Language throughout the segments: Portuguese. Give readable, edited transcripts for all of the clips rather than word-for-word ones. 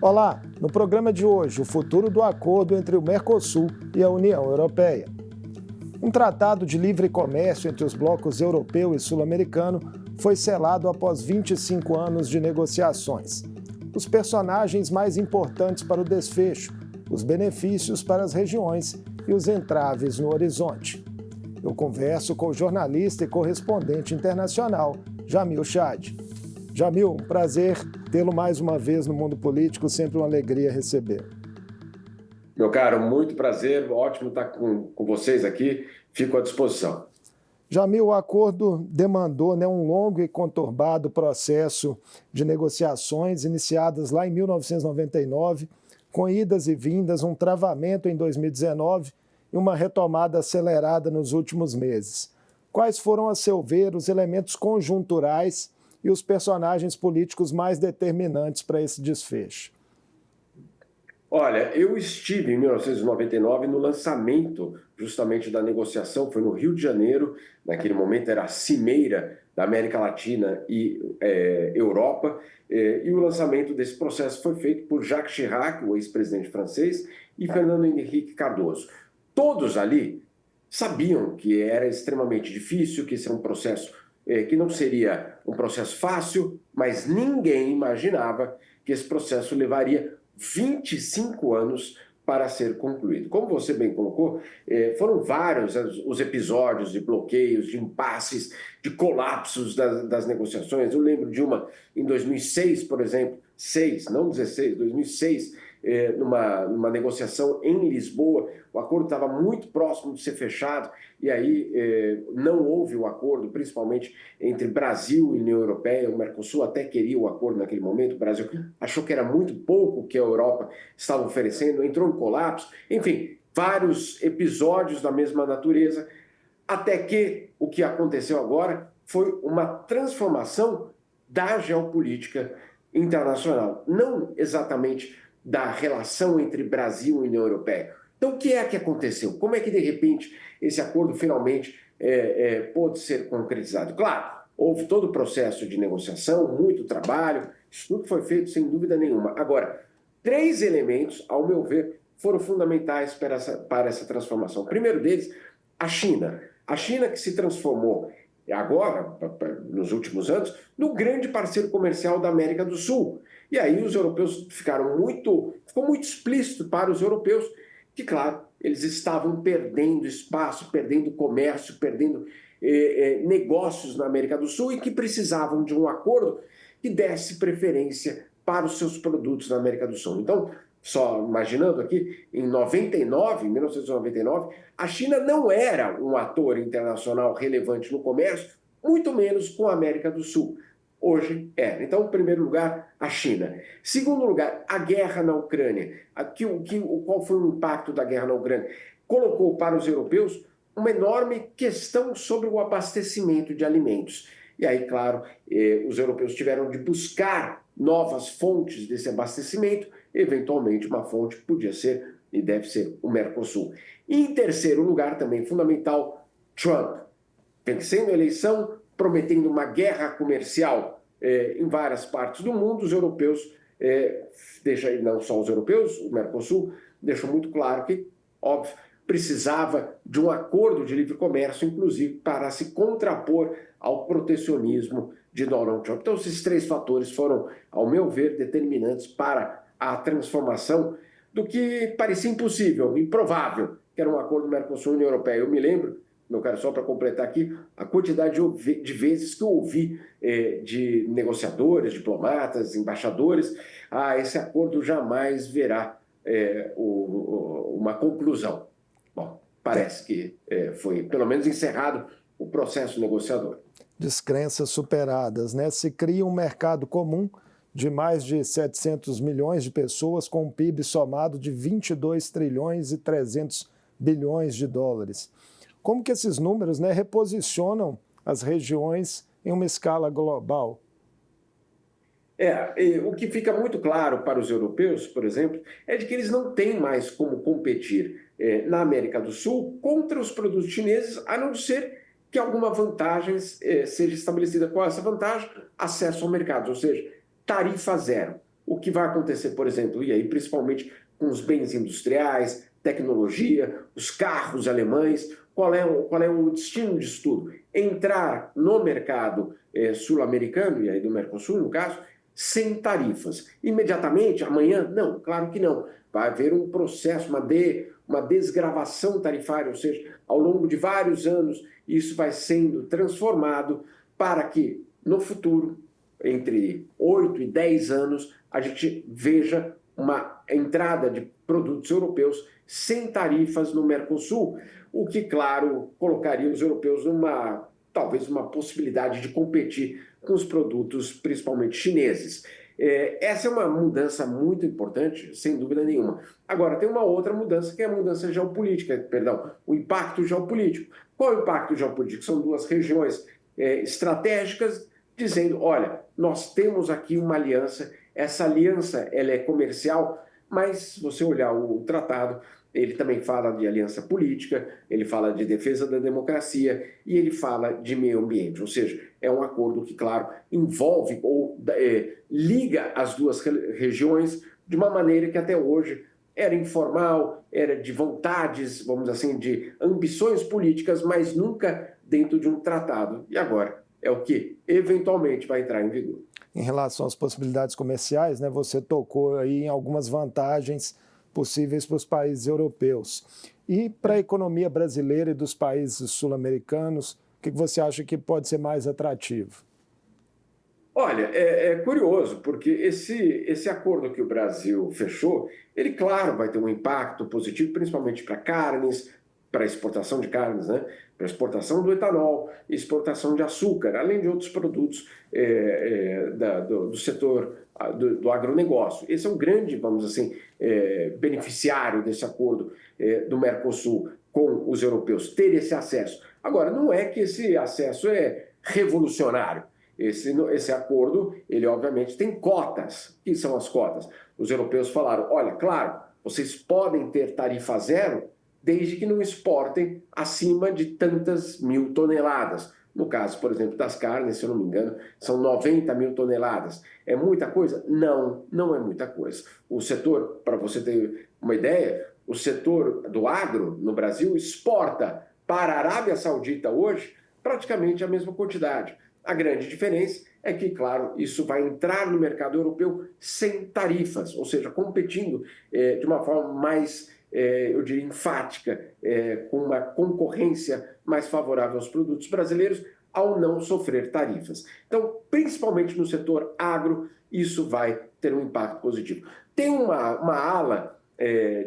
Olá, no programa de hoje, o futuro do acordo entre o Mercosul e a União Europeia. Um tratado de livre comércio entre os blocos europeu e sul-americano foi selado após 25 anos de negociações. Os personagens mais importantes para o desfecho, os benefícios para as regiões e os entraves no horizonte. Eu converso com o jornalista e correspondente internacional, Jamil Chad. Jamil, um prazer tê-lo mais uma vez no mundo político, sempre uma alegria receber. Meu caro, muito prazer, ótimo estar com vocês aqui, fico à disposição. Jamil, o acordo demandou um longo e conturbado processo de negociações iniciadas lá em 1999, com idas e vindas, um travamento em 2019 e uma retomada acelerada nos últimos meses. Quais foram, a seu ver, os elementos conjunturais e os personagens políticos mais determinantes para esse desfecho? Olha, eu estive em 1999 no lançamento justamente da negociação, foi no Rio de Janeiro, naquele momento era a cimeira da América Latina e Europa, e o lançamento desse processo foi feito por Jacques Chirac, o ex-presidente francês, e Fernando Henrique Cardoso. Todos ali sabiam que era extremamente difícil, que esse era um processo que não seria um processo fácil, mas ninguém imaginava que esse processo levaria 25 anos para ser concluído. Como você bem colocou, foram vários os episódios de bloqueios, de impasses, de colapsos das negociações. Eu lembro de uma em 2006, por exemplo, 2006, numa negociação em Lisboa, o acordo estava muito próximo de ser fechado, e aí não houve o acordo, principalmente entre Brasil e União Europeia. O Mercosul até queria o acordo naquele momento, o Brasil achou que era muito pouco que a Europa estava oferecendo, entrou em colapso, enfim, vários episódios da mesma natureza, até que o que aconteceu agora foi uma transformação da geopolítica internacional, não exatamente da relação entre Brasil e União Europeia. Então, o que é que aconteceu? Como é que, de repente, esse acordo finalmente pôde ser concretizado? Claro, houve todo o processo de negociação, muito trabalho, isso tudo foi feito sem dúvida nenhuma. Agora, 3 elementos, ao meu ver, foram fundamentais para essa transformação. O primeiro deles, a China. A China que se transformou agora, nos últimos anos, no grande parceiro comercial da América do Sul. E aí os europeus ficou muito explícito para os europeus que, claro, eles estavam perdendo espaço, perdendo comércio, perdendo negócios na América do Sul e que precisavam de um acordo que desse preferência para os seus produtos na América do Sul. Então, só imaginando aqui, em 1999, a China não era um ator internacional relevante no comércio, muito menos com a América do Sul. Hoje era. Então, em primeiro lugar, a China. Segundo lugar, a guerra na Ucrânia. Qual foi o impacto da guerra na Ucrânia? Colocou para os europeus uma enorme questão sobre o abastecimento de alimentos. E aí, claro, os europeus tiveram de buscar novas fontes desse abastecimento. Eventualmente, uma fonte podia ser e deve ser o Mercosul. E, em terceiro lugar, também fundamental, Trump. Vencendo a eleição, prometendo uma guerra comercial em várias partes do mundo, os europeus, não só os europeus, o Mercosul, deixou muito claro que, óbvio, precisava de um acordo de livre comércio, inclusive para se contrapor ao protecionismo de Donald Trump. Então, esses 3 fatores foram, ao meu ver, determinantes para a transformação do que parecia impossível, improvável, que era um acordo Mercosul-União Europeia. Eu me lembro, meu caro, só para completar aqui, a quantidade de vezes que eu ouvi de negociadores, diplomatas, embaixadores, esse acordo jamais verá uma conclusão. Bom, parece que foi, pelo menos, encerrado o processo negociador. Descrenças superadas, né? Se cria um mercado comum de mais de 700 milhões de pessoas com um PIB somado de 22 trilhões e 300 bilhões de dólares. Como que esses números reposicionam as regiões em uma escala global? O que fica muito claro para os europeus, por exemplo, é de que eles não têm mais como competir na América do Sul contra os produtos chineses, a não ser que alguma vantagem seja estabelecida. Qual é essa vantagem? Acesso ao mercado, ou seja, tarifa zero. o que vai acontecer, por exemplo, e aí principalmente com os bens industriais, tecnologia, os carros alemães, qual é o destino disso tudo? Entrar no mercado sul-americano, e aí do Mercosul, no caso, sem tarifas. Imediatamente, amanhã? Não, claro que não. Vai haver um processo, uma desgravação tarifária, ou seja, ao longo de vários anos, isso vai sendo transformado para que, no futuro, entre 8 e 10 anos, a gente veja uma entrada de produtos europeus sem tarifas no Mercosul, o que, claro, colocaria os europeus talvez uma possibilidade de competir com os produtos, principalmente chineses. Essa é uma mudança muito importante, sem dúvida nenhuma. Agora, tem uma outra mudança, que é a mudança geopolítica, perdão, o impacto geopolítico. Qual é o impacto geopolítico? São duas regiões estratégicas, dizendo, olha, nós temos aqui uma aliança, essa aliança ela é comercial, mas se você olhar o tratado, ele também fala de aliança política, ele fala de defesa da democracia e ele fala de meio ambiente, ou seja, é um acordo que, claro, envolve ou liga as duas regiões de uma maneira que até hoje era informal, era de vontades, vamos dizer assim, de ambições políticas, mas nunca dentro de um tratado. E agora é o que eventualmente vai entrar em vigor. Em relação às possibilidades comerciais, né, você tocou aí em algumas vantagens possíveis para os países europeus. E para a economia brasileira e dos países sul-americanos, o que você acha que pode ser mais atrativo? Olha, é curioso, porque esse acordo que o Brasil fechou, ele, claro, vai ter um impacto positivo, principalmente para carnes, para exportação de carnes, né? Para exportação do etanol, exportação de açúcar, além de outros produtos do setor do agronegócio. Esse é um grande, vamos assim, beneficiário desse acordo do Mercosul com os europeus, ter esse acesso. Agora, não é que esse acesso é revolucionário. Esse acordo, ele obviamente tem cotas. O que são as cotas? Os europeus falaram, olha, claro, vocês podem ter tarifa zero desde que não exportem acima de tantas mil toneladas. No caso, por exemplo, das carnes, se eu não me engano, são 90 mil toneladas. É muita coisa? Não, não é muita coisa. O setor, para você ter uma ideia, o setor do agro no Brasil exporta para a Arábia Saudita hoje praticamente a mesma quantidade. A grande diferença é que, claro, isso vai entrar no mercado europeu sem tarifas, ou seja, competindo de uma forma mais, eu diria, enfática, com uma concorrência mais favorável aos produtos brasileiros, ao não sofrer tarifas. Então, principalmente no setor agro, isso vai ter um impacto positivo. Tem uma ala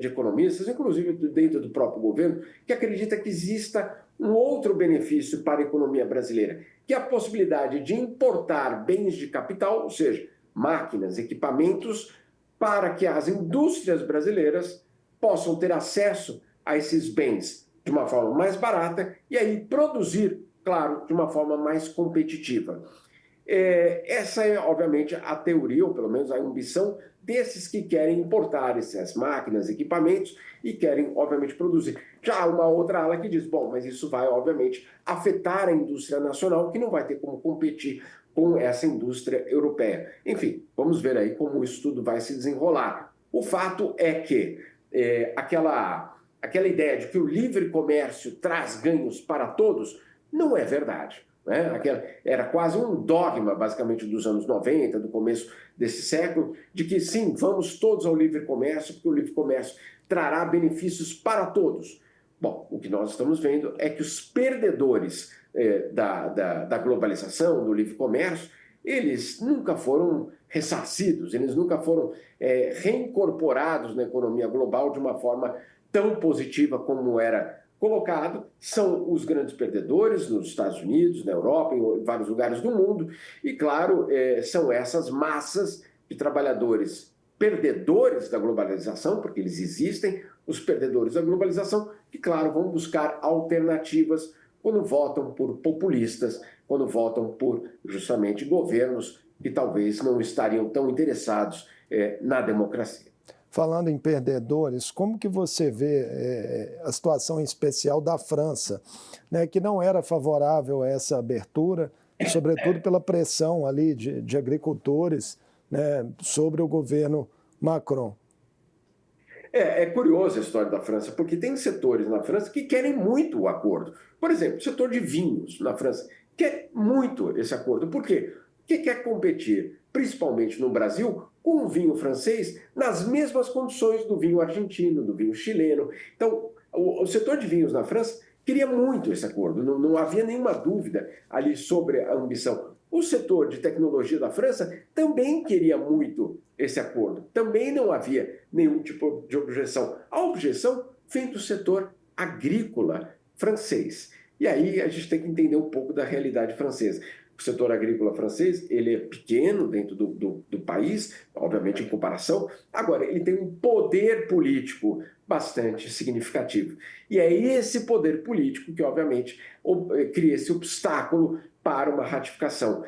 de economistas, inclusive dentro do próprio governo, que acredita que exista um outro benefício para a economia brasileira, que é a possibilidade de importar bens de capital, ou seja, máquinas, equipamentos, para que as indústrias brasileiras possam ter acesso a esses bens de uma forma mais barata e aí produzir, claro, de uma forma mais competitiva. Essa é, obviamente, a teoria, ou pelo menos a ambição desses que querem importar essas máquinas, equipamentos e querem, obviamente, produzir. Já há uma outra ala que diz, bom, mas isso vai, obviamente, afetar a indústria nacional, que não vai ter como competir com essa indústria europeia. Enfim, vamos ver aí como isso tudo vai se desenrolar. O fato é que aquela ideia de que o livre comércio traz ganhos para todos não é verdade. Era quase um dogma, basicamente, dos anos 90, do começo desse século, de que sim, vamos todos ao livre comércio, porque o livre comércio trará benefícios para todos. Bom, o que nós estamos vendo é que os perdedores da globalização, do livre comércio, eles nunca foram ressarcidos, eles nunca foram reincorporados na economia global de uma forma tão positiva como era colocado. São os grandes perdedores nos Estados Unidos, na Europa, em vários lugares do mundo, e, claro, são essas massas de trabalhadores perdedores da globalização, porque eles existem, os perdedores da globalização, que, claro, vão buscar alternativas quando votam por populistas, quando votam por, justamente, governos que talvez não estariam tão interessados na democracia. Falando em perdedores, como que você vê a situação em especial da França, né, que não era favorável a essa abertura, sobretudo pela pressão ali de agricultores, né, sobre o governo Macron. É curiosa a história da França, porque tem setores na França que querem muito o acordo. Por exemplo, o setor de vinhos na França quer muito esse acordo. Por quê? Porque quer competir, principalmente no Brasil, com o vinho francês nas mesmas condições do vinho argentino, do vinho chileno. Então, o setor de vinhos na França queria muito esse acordo, não havia nenhuma dúvida ali sobre a ambição. O setor de tecnologia da França também queria muito esse acordo, também não havia nenhum tipo de objeção. A objeção vem do setor agrícola francês. E aí a gente tem que entender um pouco da realidade francesa. O setor agrícola francês ele é pequeno dentro do país, obviamente em comparação. Agora, ele tem um poder político bastante significativo. E é esse poder político que, obviamente, cria esse obstáculo para uma ratificação.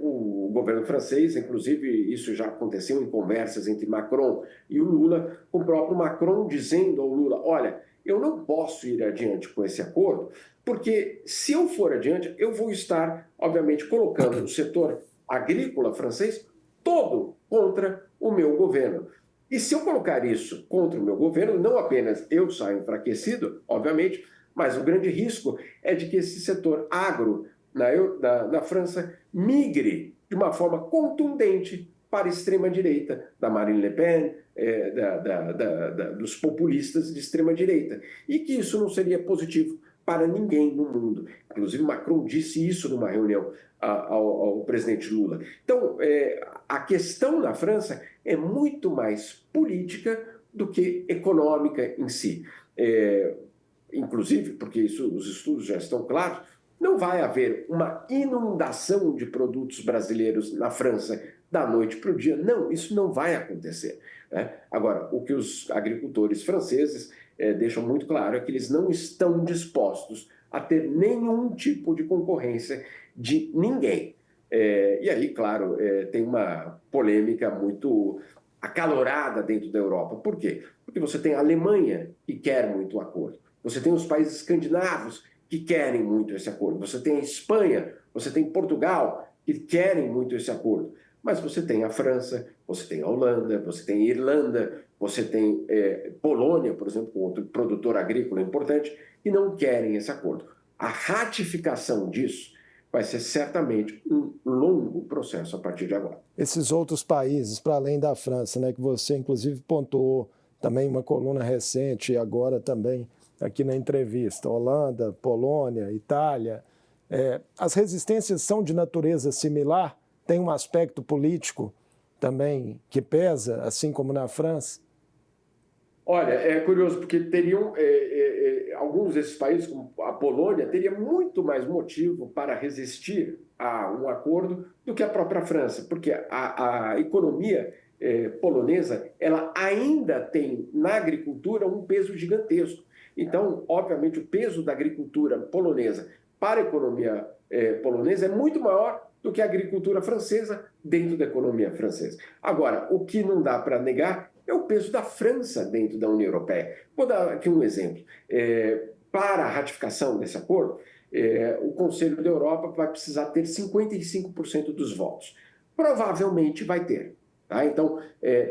O governo francês, inclusive, isso já aconteceu em conversas entre Macron e o Lula, com o próprio Macron dizendo ao Lula, olha, eu não posso ir adiante com esse acordo, porque se eu for adiante, eu vou estar, obviamente, colocando o setor agrícola francês todo contra o meu governo. E se eu colocar isso contra o meu governo, não apenas eu saio enfraquecido, obviamente, mas o grande risco é de que esse setor agro na França migre de uma forma contundente para a extrema-direita, da Marine Le Pen, dos populistas de extrema-direita. E que isso não seria positivo para ninguém no mundo. Inclusive, Macron disse isso numa reunião ao presidente Lula. Então, a questão na França é muito mais política do que econômica em si. Inclusive, porque os estudos já estão claros, não vai haver uma inundação de produtos brasileiros na França da noite para o dia. Não, isso não vai acontecer. Né? Agora, o que os agricultores franceses deixam muito claro é que eles não estão dispostos a ter nenhum tipo de concorrência de ninguém. E aí, claro, tem uma polêmica muito acalorada dentro da Europa. Por quê? Porque você tem a Alemanha, que quer muito o acordo. Você tem os países escandinavos, que querem muito esse acordo. Você tem a Espanha, você tem Portugal, que querem muito esse acordo. Mas você tem a França, você tem a Holanda, você tem a Irlanda, você tem Polônia, por exemplo, outro produtor agrícola importante, que não querem esse acordo. A ratificação disso vai ser certamente um longo processo a partir de agora. Esses outros países, para além da França, né, que você inclusive pontuou também uma coluna recente e agora também aqui na entrevista, Holanda, Polônia, Itália, as resistências são de natureza similar? Tem um aspecto político também que pesa, assim como na França? Olha, é curioso, porque teriam alguns desses países, como a Polônia, teria muito mais motivo para resistir a um acordo do que a própria França, porque a economia polonesa ela ainda tem na agricultura um peso gigantesco. Então, obviamente, o peso da agricultura polonesa para a economia polonesa é muito maior do que a agricultura francesa dentro da economia francesa. Agora, o que não dá para negar é o peso da França dentro da União Europeia. Vou dar aqui um exemplo. Para a ratificação desse acordo, o Conselho da Europa vai precisar ter 55% dos votos. Provavelmente vai ter. Tá? Então,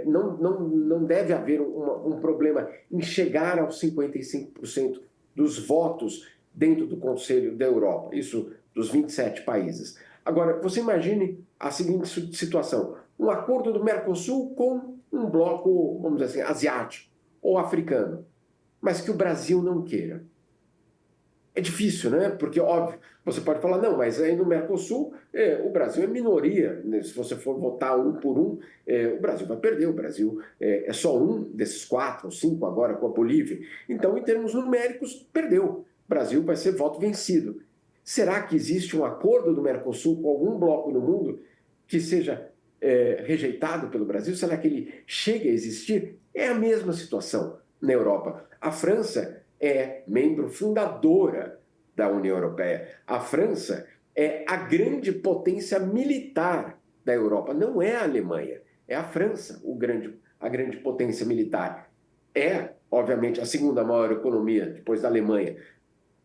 não deve haver um problema em chegar aos 55% dos votos dentro do Conselho da Europa, isso dos 27 países. Agora, você imagine a seguinte situação: um acordo do Mercosul com um bloco, vamos dizer assim, asiático ou africano, mas que o Brasil não queira. É difícil, né? Porque, óbvio, você pode falar, não, mas aí no Mercosul o Brasil é minoria, né? Se você for votar um por um, o Brasil vai perder, o Brasil é só um desses 4 ou 5 agora com a Bolívia. Então, em termos numéricos, perdeu. O Brasil vai ser voto vencido. Será que existe um acordo do Mercosul com algum bloco no mundo que seja rejeitado pelo Brasil? Será que ele chega a existir? É a mesma situação na Europa. A França é membro fundadora da União Europeia. A França é a grande potência militar da Europa. Não é a Alemanha, é a França a grande potência militar. É, obviamente, a segunda maior economia depois da Alemanha.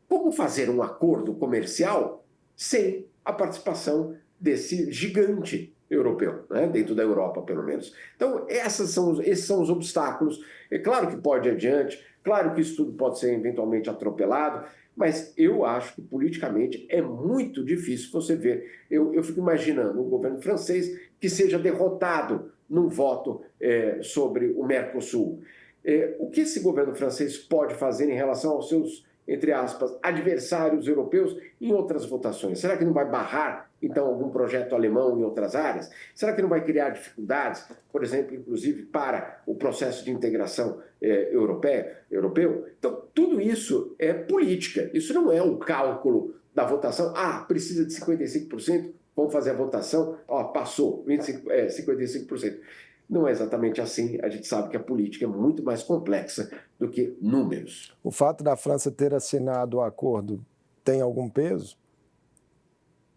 Como fazer um acordo comercial sem a participação desse gigante europeu, né? Dentro da Europa, pelo menos. Então, esses são os obstáculos. É claro que pode ir adiante, claro que isso tudo pode ser eventualmente atropelado, mas eu acho que politicamente é muito difícil você ver. Eu fico imaginando um governo francês que seja derrotado num voto sobre o Mercosul. O que esse governo francês pode fazer em relação aos seus, entre aspas, adversários europeus em outras votações? Será que não vai barrar, então, algum projeto alemão em outras áreas? Será que não vai criar dificuldades, por exemplo, inclusive para o processo de integração europeu? Então, tudo isso é política, isso não é um cálculo da votação. Ah, precisa de 55%, vamos fazer a votação, passou, 55%. Não é exatamente assim. A gente sabe que a política é muito mais complexa do que números. O fato da França ter assinado o acordo tem algum peso?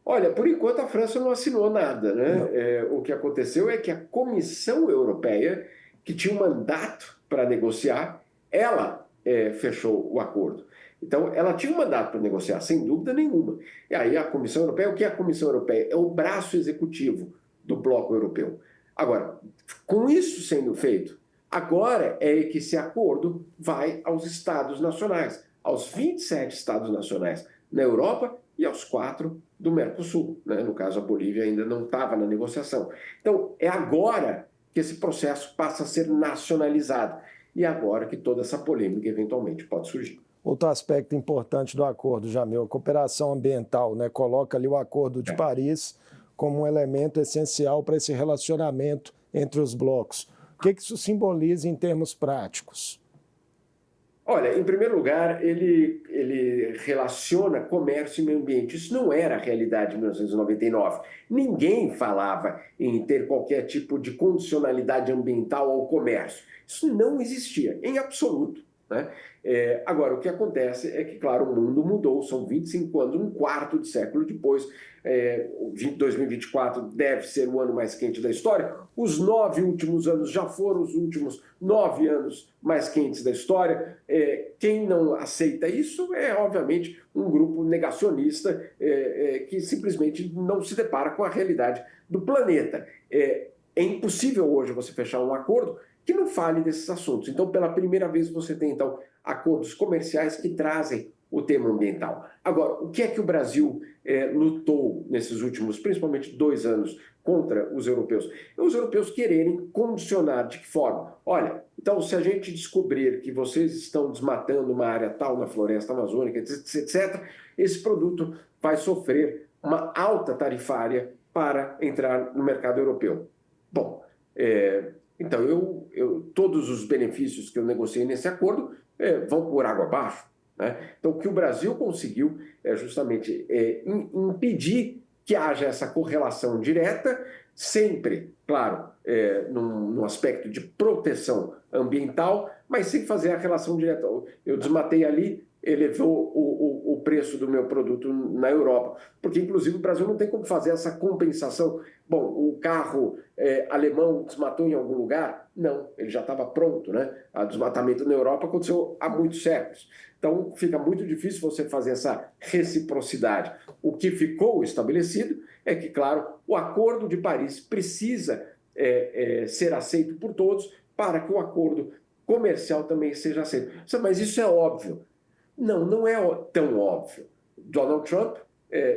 Olha, por enquanto a França não assinou nada, né? O que aconteceu é que a Comissão Europeia, que tinha um mandato para negociar, ela fechou o acordo. Então, ela tinha um mandato para negociar, sem dúvida nenhuma. E aí a Comissão Europeia, o que é a Comissão Europeia? É o braço executivo do bloco europeu. Agora, com isso sendo feito, agora é que esse acordo vai aos estados nacionais, aos 27 estados nacionais na Europa e aos 4 do Mercosul, né? No caso, a Bolívia ainda não estava na negociação. Então, é agora que esse processo passa a ser nacionalizado e é agora que toda essa polêmica eventualmente pode surgir. Outro aspecto importante do acordo, Jamil, a cooperação ambiental, né? Coloca ali o Acordo de Paris como um elemento essencial para esse relacionamento entre os blocos. O que isso simboliza em termos práticos? Olha, em primeiro lugar, ele relaciona comércio e meio ambiente. Isso não era a realidade em 1999. Ninguém falava em ter qualquer tipo de condicionalidade ambiental ao comércio. Isso não existia, em absoluto, né? Agora, o que acontece é que, claro, o mundo mudou, são 25 anos, um quarto de século depois. 2024 deve ser o ano mais quente da história. Os 9 últimos anos já foram os últimos 9 anos mais quentes da história. Quem não aceita isso é, obviamente, um grupo negacionista que simplesmente não se depara com a realidade do planeta. É impossível hoje você fechar um acordo que não fale desses assuntos. Então, pela primeira vez, você tem, então, acordos comerciais que trazem o tema ambiental. Agora, o que é que o Brasil lutou nesses últimos, principalmente 2 anos, contra os europeus? Os europeus quererem condicionar de que forma? Olha, então, se a gente descobrir que vocês estão desmatando uma área tal na floresta amazônica, etc., esse produto vai sofrer uma alta tarifária para entrar no mercado europeu. Bom, então, todos os benefícios que eu negociei nesse acordo vão por água abaixo, né? Então, o que o Brasil conseguiu é justamente impedir que haja essa correlação direta, sempre, claro, num aspecto de proteção ambiental, mas sem fazer a relação direta. Eu desmatei ali, elevou o preço do meu produto na Europa, porque, inclusive, o Brasil não tem como fazer essa compensação. Bom, o carro alemão desmatou em algum lugar? Não, ele já estava pronto, né? O desmatamento na Europa aconteceu há muitos séculos. Então, fica muito difícil você fazer essa reciprocidade. O que ficou estabelecido é que, claro, o Acordo de Paris precisa ser aceito por todos para que o acordo comercial também seja aceito. Mas isso é óbvio. Não, não é tão óbvio. Donald Trump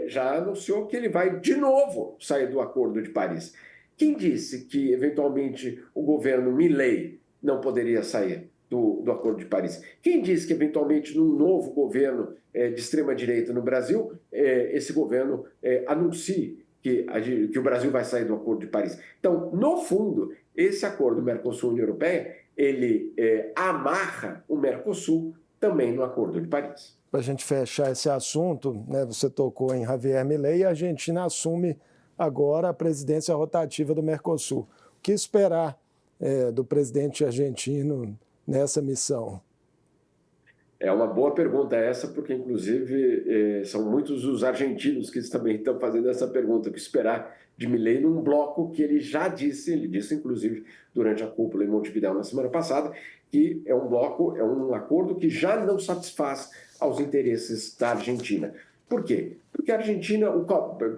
já anunciou que ele vai de novo sair do Acordo de Paris. Quem disse que, eventualmente, o governo Milei não poderia sair do Acordo de Paris? Quem disse que, eventualmente, num novo governo de extrema-direita no Brasil, esse governo anuncie que o Brasil vai sair do Acordo de Paris? Então, no fundo, esse acordo Mercosul-União Europeia, ele amarra o Mercosul também no Acordo de Paris. Para a gente fechar esse assunto, né, você tocou em Javier Milei, a Argentina assume agora a presidência rotativa do Mercosul. O que esperar do presidente argentino nessa missão? É uma boa pergunta essa, porque, inclusive, são muitos os argentinos que também estão fazendo essa pergunta. O que esperar de Milei num bloco que ele disse, inclusive, durante a cúpula em Montevidéu na semana passada, que é um bloco, é um acordo que já não satisfaz aos interesses da Argentina. Por quê? Porque a Argentina,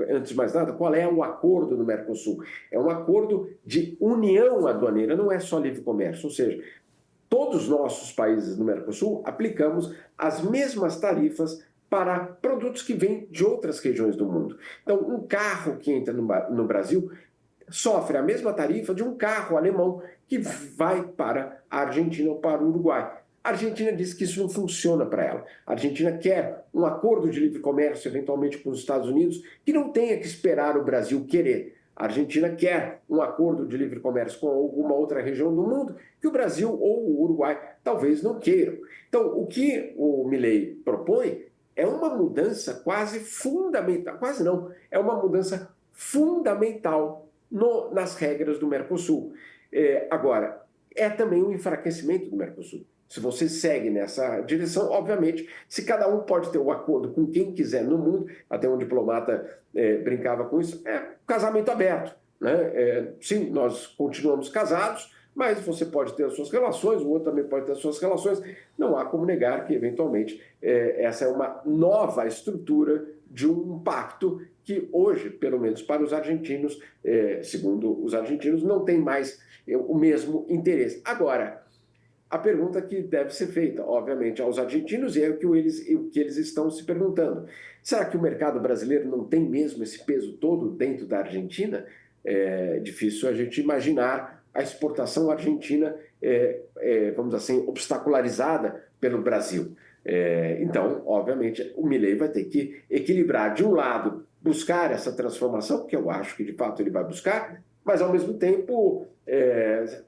antes de mais nada, qual é o acordo do Mercosul? É um acordo de união aduaneira, não é só livre comércio, ou seja, todos os nossos países do Mercosul aplicamos as mesmas tarifas para produtos que vêm de outras regiões do mundo. Então, um carro que entra no Brasil sofre a mesma tarifa de um carro alemão que vai para a Argentina ou para o Uruguai. A Argentina diz que isso não funciona para ela. A Argentina quer um acordo de livre comércio, eventualmente com os Estados Unidos, que não tenha que esperar o Brasil querer. A Argentina quer um acordo de livre comércio com alguma outra região do mundo que o Brasil ou o Uruguai talvez não queiram. Então, o que o Milei propõe é uma mudança quase fundamental, quase não, é uma mudança fundamental nas regras do Mercosul. Agora, é também um enfraquecimento do Mercosul. Se você segue nessa direção, obviamente, se cada um pode ter um acordo com quem quiser no mundo, até um diplomata brincava com isso, é casamento aberto, né? Sim, nós continuamos casados, mas você pode ter as suas relações, o outro também pode ter as suas relações. Não há como negar que, eventualmente, essa é uma nova estrutura de um pacto que hoje, pelo menos para os argentinos, segundo os argentinos, não tem mais o mesmo interesse. Agora, a pergunta que deve ser feita, obviamente, aos argentinos, e é o que eles estão se perguntando. Será que o mercado brasileiro não tem mesmo esse peso todo dentro da Argentina? É difícil a gente imaginar a exportação argentina, vamos dizer assim, obstacularizada pelo Brasil. Então, obviamente, o Milei vai ter que equilibrar, de um lado, buscar essa transformação, que eu acho que, de fato, ele vai buscar, mas, ao mesmo tempo,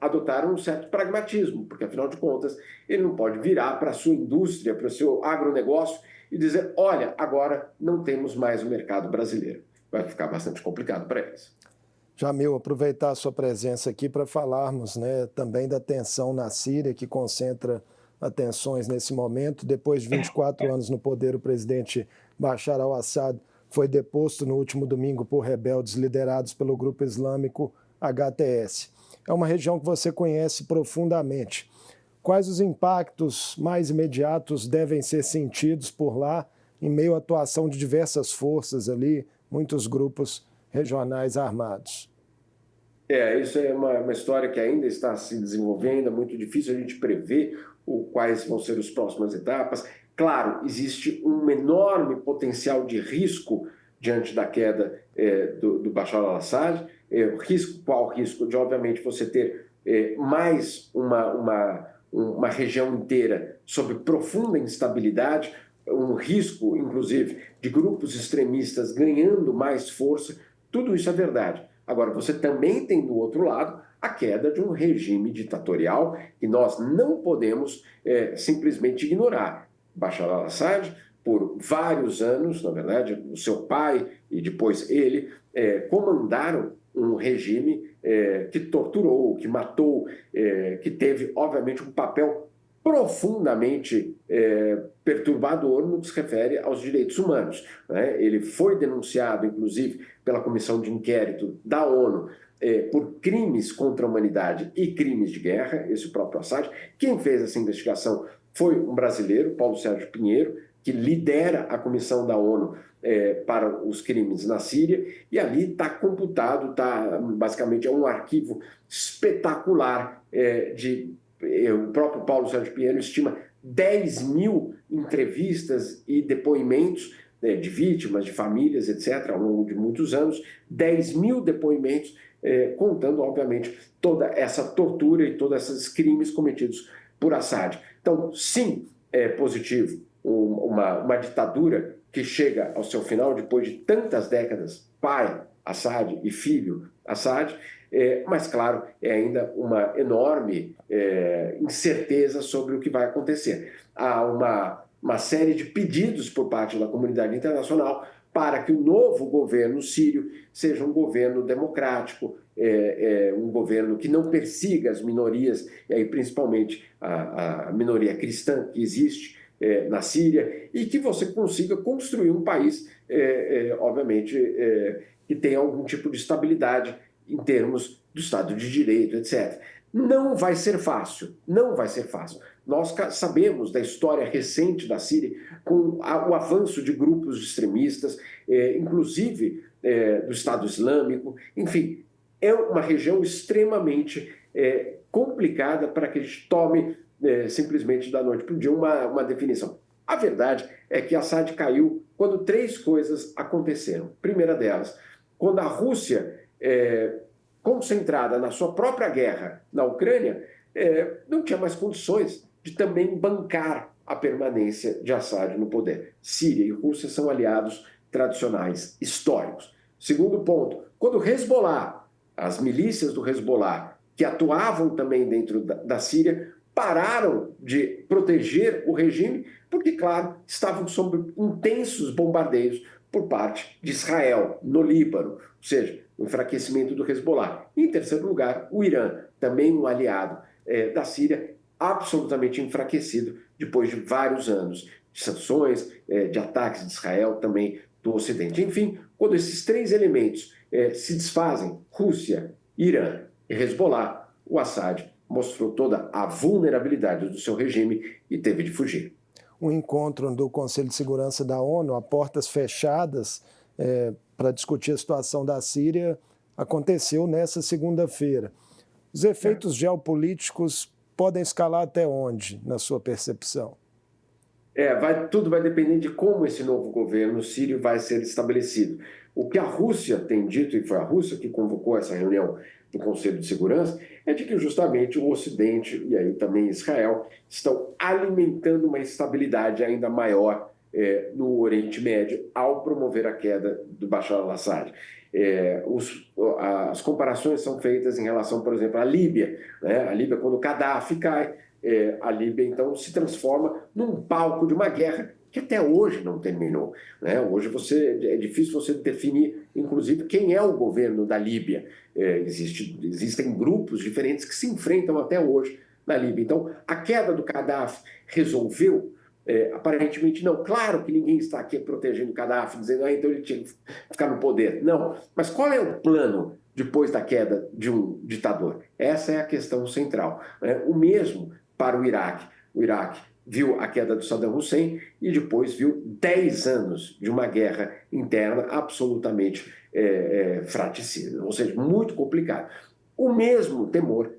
adotar um certo pragmatismo, porque, afinal de contas, ele não pode virar para a sua indústria, para o seu agronegócio e dizer, olha, agora não temos mais o mercado brasileiro. Vai ficar bastante complicado para eles. Jamil, aproveitar a sua presença aqui para falarmos, né, também da tensão na Síria, que concentra atenções nesse momento. Depois de 24 anos no poder, o presidente Bashar al-Assad foi deposto no último domingo por rebeldes liderados pelo grupo islâmico HTS. É uma região que você conhece profundamente. Quais os impactos mais imediatos devem ser sentidos por lá, em meio à atuação de diversas forças ali, muitos grupos regionais armados? Isso é uma história que ainda está se desenvolvendo, é muito difícil a gente prever quais vão ser as próximas etapas. Claro, existe um enorme potencial de risco diante da queda do Bashar al-Assad. Qual risco? De, obviamente, você ter mais uma região inteira sob profunda instabilidade, um risco, inclusive, de grupos extremistas ganhando mais força. Tudo isso é verdade. Agora, você também tem do outro lado a queda de um regime ditatorial que nós não podemos simplesmente ignorar. Bashar al-Assad, por vários anos, na verdade, o seu pai e depois ele comandaram um regime que torturou, que matou, que teve, obviamente, um papel profundamente perturbador no que se refere aos direitos humanos. Né? Ele foi denunciado, inclusive, pela Comissão de Inquérito da ONU por crimes contra a humanidade e crimes de guerra, esse próprio Assad. Quem fez essa investigação foi um brasileiro, Paulo Sérgio Pinheiro, que lidera a Comissão da ONU para os crimes na Síria, e ali está computado, basicamente é um arquivo espetacular o próprio Paulo Sérgio Pinheiro estima 10 mil entrevistas e depoimentos de vítimas, de famílias, etc., ao longo de muitos anos, 10 mil depoimentos, contando, obviamente, toda essa tortura e todos esses crimes cometidos por Assad. Então, sim, é positivo uma ditadura que chega ao seu final depois de tantas décadas, pai Assad e filho Assad, mas, claro, é ainda uma enorme incerteza sobre o que vai acontecer. Há uma série de pedidos por parte da comunidade internacional para que o novo governo sírio seja um governo democrático, um governo que não persiga as minorias, e aí principalmente a minoria cristã que existe na Síria, e que você consiga construir um país, obviamente, que tenha algum tipo de estabilidade em termos do Estado de Direito, etc. Não vai ser fácil, não vai ser fácil. Nós sabemos da história recente da Síria, com o avanço de grupos extremistas, inclusive do Estado Islâmico. Enfim, é uma região extremamente complicada para que a gente tome simplesmente da noite para o dia uma definição. A verdade é que Assad caiu quando 3 coisas aconteceram. Primeira delas, quando a Rússia, concentrada na sua própria guerra na Ucrânia, não tinha mais condições de também bancar a permanência de Assad no poder. Síria e Rússia são aliados tradicionais, históricos. Segundo ponto, quando o Hezbollah, as milícias do Hezbollah, que atuavam também dentro da Síria, pararam de proteger o regime, porque, claro, estavam sob intensos bombardeios por parte de Israel, no Líbano, ou seja, o enfraquecimento do Hezbollah. E, em terceiro lugar, o Irã, também um aliado da Síria, absolutamente enfraquecido depois de vários anos de sanções, de ataques de Israel, também do Ocidente. Enfim, quando esses 3 elementos se desfazem, Rússia, Irã e Hezbollah, o Assad mostrou toda a vulnerabilidade do seu regime e teve de fugir. Um encontro do Conselho de Segurança da ONU, a portas fechadas, para discutir a situação da Síria, aconteceu nessa segunda-feira. Os efeitos geopolíticos podem escalar até onde, na sua percepção? Tudo vai depender de como esse novo governo sírio vai ser estabelecido. O que a Rússia tem dito, e foi a Rússia que convocou essa reunião do Conselho de Segurança, é de que justamente o Ocidente, e aí também Israel, estão alimentando uma instabilidade ainda maior no Oriente Médio ao promover a queda do Bashar al-Assad. As comparações são feitas em relação, por exemplo, à Líbia. A Líbia, quando Gaddafi cai, a Líbia, então, se transforma num palco de uma guerra que até hoje não terminou. Hoje é difícil você definir, inclusive, quem é o governo da Líbia. Existem grupos diferentes que se enfrentam até hoje na Líbia. Então, a queda do Gaddafi resolveu? Aparentemente não. Claro que ninguém está aqui protegendo o Gaddafi, dizendo então ele tinha que ficar no poder. Não. Mas qual é o plano depois da queda de um ditador? Essa é a questão central. O mesmo para o Iraque. O Iraque viu a queda do Saddam Hussein e depois viu 10 anos de uma guerra interna absolutamente fratricida, ou seja, muito complicado. O mesmo temor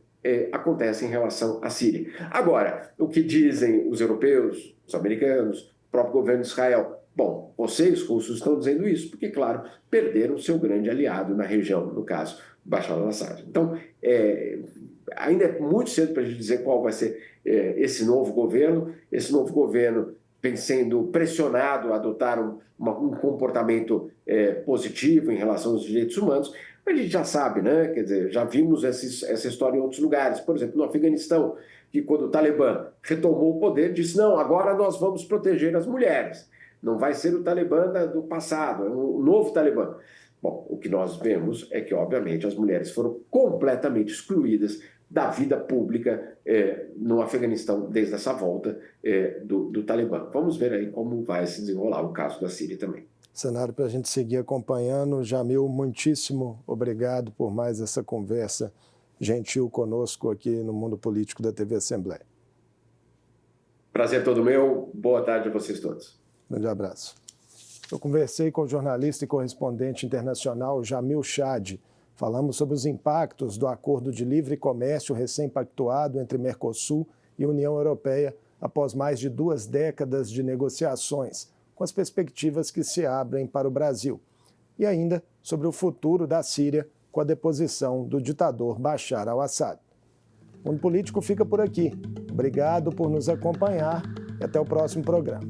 acontece em relação à Síria. Agora, o que dizem os europeus, os americanos, o próprio governo de Israel? Bom, vocês, russos, estão dizendo isso porque, claro, perderam seu grande aliado na região, no caso, Bashar al-Assad. Então, ainda é muito cedo para a gente dizer qual vai ser esse novo governo. Esse novo governo vem sendo pressionado a adotar um comportamento positivo em relação aos direitos humanos. A gente já sabe, né? Quer dizer, já vimos essa história em outros lugares. Por exemplo, no Afeganistão, que quando o Talibã retomou o poder, disse, não, agora nós vamos proteger as mulheres. Não vai ser o Talibã do passado, é um novo Talibã. Bom, o que nós vemos é que, obviamente, as mulheres foram completamente excluídas da vida pública no Afeganistão desde essa volta do Talibã. Vamos ver aí como vai se desenrolar o caso da Síria também. Cenário para a gente seguir acompanhando. Jamil, muitíssimo obrigado por mais essa conversa gentil conosco aqui no Mundo Político da TV Assembleia. Prazer todo meu. Boa tarde a vocês todos. Grande abraço. Eu conversei com o jornalista e correspondente internacional Jamil Chad. Falamos sobre os impactos do acordo de livre comércio recém-pactuado entre Mercosul e União Europeia após mais de 2 décadas de negociações, com as perspectivas que se abrem para o Brasil. E ainda sobre o futuro da Síria com a deposição do ditador Bashar al-Assad. O Mundo Político fica por aqui. Obrigado por nos acompanhar e até o próximo programa.